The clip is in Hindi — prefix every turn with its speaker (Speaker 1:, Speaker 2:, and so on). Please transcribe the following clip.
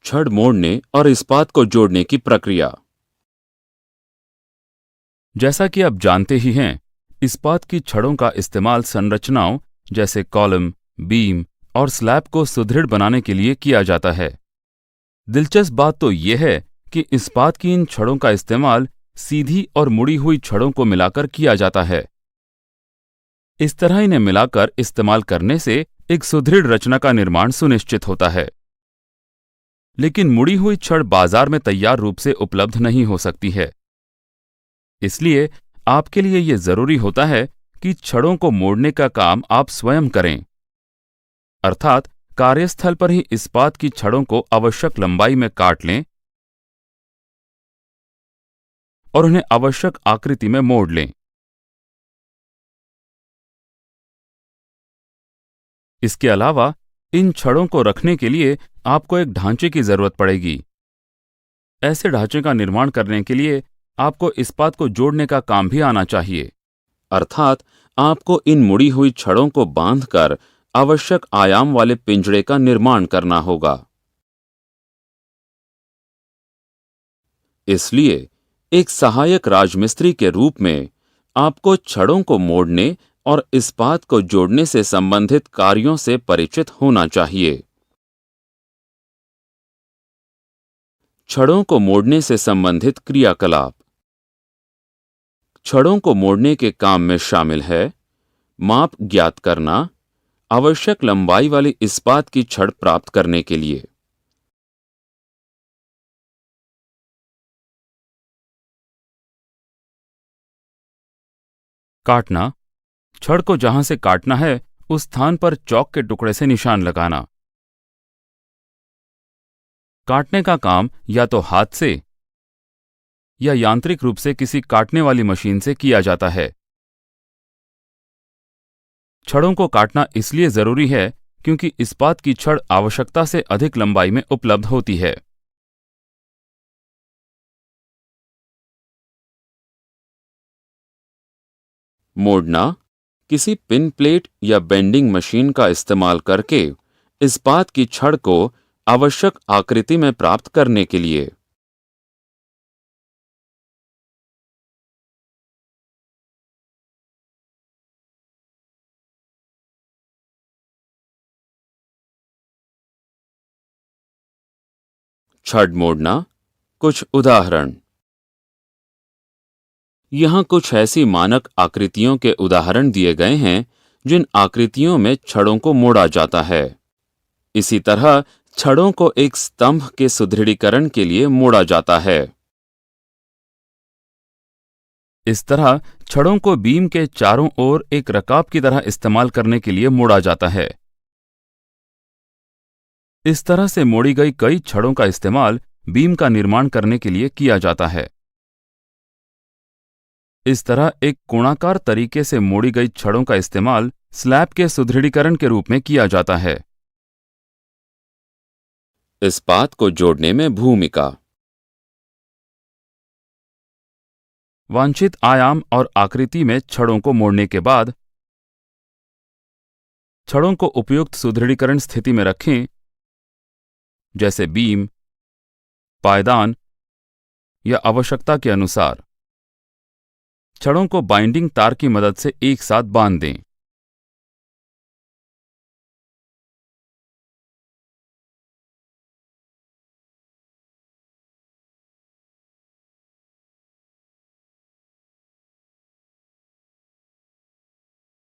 Speaker 1: छड़ मोड़ने और इस्पात को जोड़ने की प्रक्रिया।
Speaker 2: जैसा कि आप जानते ही हैं, इस्पात की छड़ों का इस्तेमाल संरचनाओं जैसे कॉलम, बीम और स्लैब को सुदृढ़ बनाने के लिए किया जाता है। दिलचस्प बात तो यह है कि इस्पात की इन छड़ों का इस्तेमाल सीधी और मुड़ी हुई छड़ों को मिलाकर किया जाता है। इस तरह इन्हें मिलाकर इस्तेमाल करने से एक सुदृढ़ रचना का निर्माण सुनिश्चित होता है। लेकिन मुड़ी हुई छड़ बाजार में तैयार रूप से उपलब्ध नहीं हो सकती है। इसलिए आपके लिए यह जरूरी होता है कि छड़ों को मोड़ने का काम आप स्वयं करें, अर्थात कार्यस्थल पर ही इस्पात की छड़ों को आवश्यक लंबाई में काट लें और उन्हें आवश्यक आकृति में मोड़ लें। इसके अलावा इन छड़ों को रखने के लिए आपको एक ढांचे की जरूरत पड़ेगी। ऐसे ढांचे का निर्माण करने के लिए आपको इस्पात को जोड़ने का काम भी आना चाहिए,
Speaker 1: अर्थात आपको इन मुड़ी हुई छड़ों को बांधकर आवश्यक आयाम वाले पिंजड़े का निर्माण करना होगा। इसलिए एक सहायक राजमिस्त्री के रूप में आपको छड़ों को मोड़ने और इस्पात को जोड़ने से संबंधित कार्यों से परिचित होना चाहिए। छड़ों को मोड़ने से संबंधित क्रियाकलाप। छड़ों को मोड़ने के काम में शामिल है माप ज्ञात करना, आवश्यक लंबाई वाली इस्पात की छड़ प्राप्त करने के लिए।
Speaker 2: काटना, छड़ को जहां से काटना है उस स्थान पर चौक के टुकड़े से निशान लगाना। काटने का काम या तो हाथ से या यांत्रिक रूप से किसी काटने वाली मशीन से किया जाता है। छड़ों को काटना इसलिए जरूरी है क्योंकि इस्पात की छड़ आवश्यकता से अधिक लंबाई में उपलब्ध होती है।
Speaker 1: मोड़ना, किसी पिन प्लेट या बेंडिंग मशीन का इस्तेमाल करके इस्पात की छड़ को आवश्यक आकृति में प्राप्त करने के लिए। छड़ मोड़ना, कुछ उदाहरण। यहां कुछ ऐसी मानक आकृतियों के उदाहरण दिए गए हैं जिन आकृतियों में छड़ों को मोड़ा जाता है। इसी तरह छड़ों को एक स्तंभ के सुदृढ़ीकरण के लिए मोड़ा जाता है।
Speaker 2: इस तरह छड़ों को बीम के चारों ओर एक रकाब की तरह इस्तेमाल करने के लिए मोड़ा जाता है। इस तरह से मोड़ी गई कई छड़ों का इस्तेमाल बीम का निर्माण करने के लिए किया जाता है। इस तरह एक कोणाकार तरीके से मोड़ी गई छड़ों का इस्तेमाल स्लैब के सुदृढ़ीकरण के रूप में किया जाता है।
Speaker 1: इस्पात को जोड़ने में भूमिका।
Speaker 2: वांछित आयाम और आकृति में छड़ों को मोड़ने के बाद छड़ों को उपयुक्त सुदृढ़ीकरण स्थिति में रखें, जैसे बीम, पायदान या आवश्यकता के अनुसार। छड़ों को बाइंडिंग तार की मदद से एक साथ बांध दें।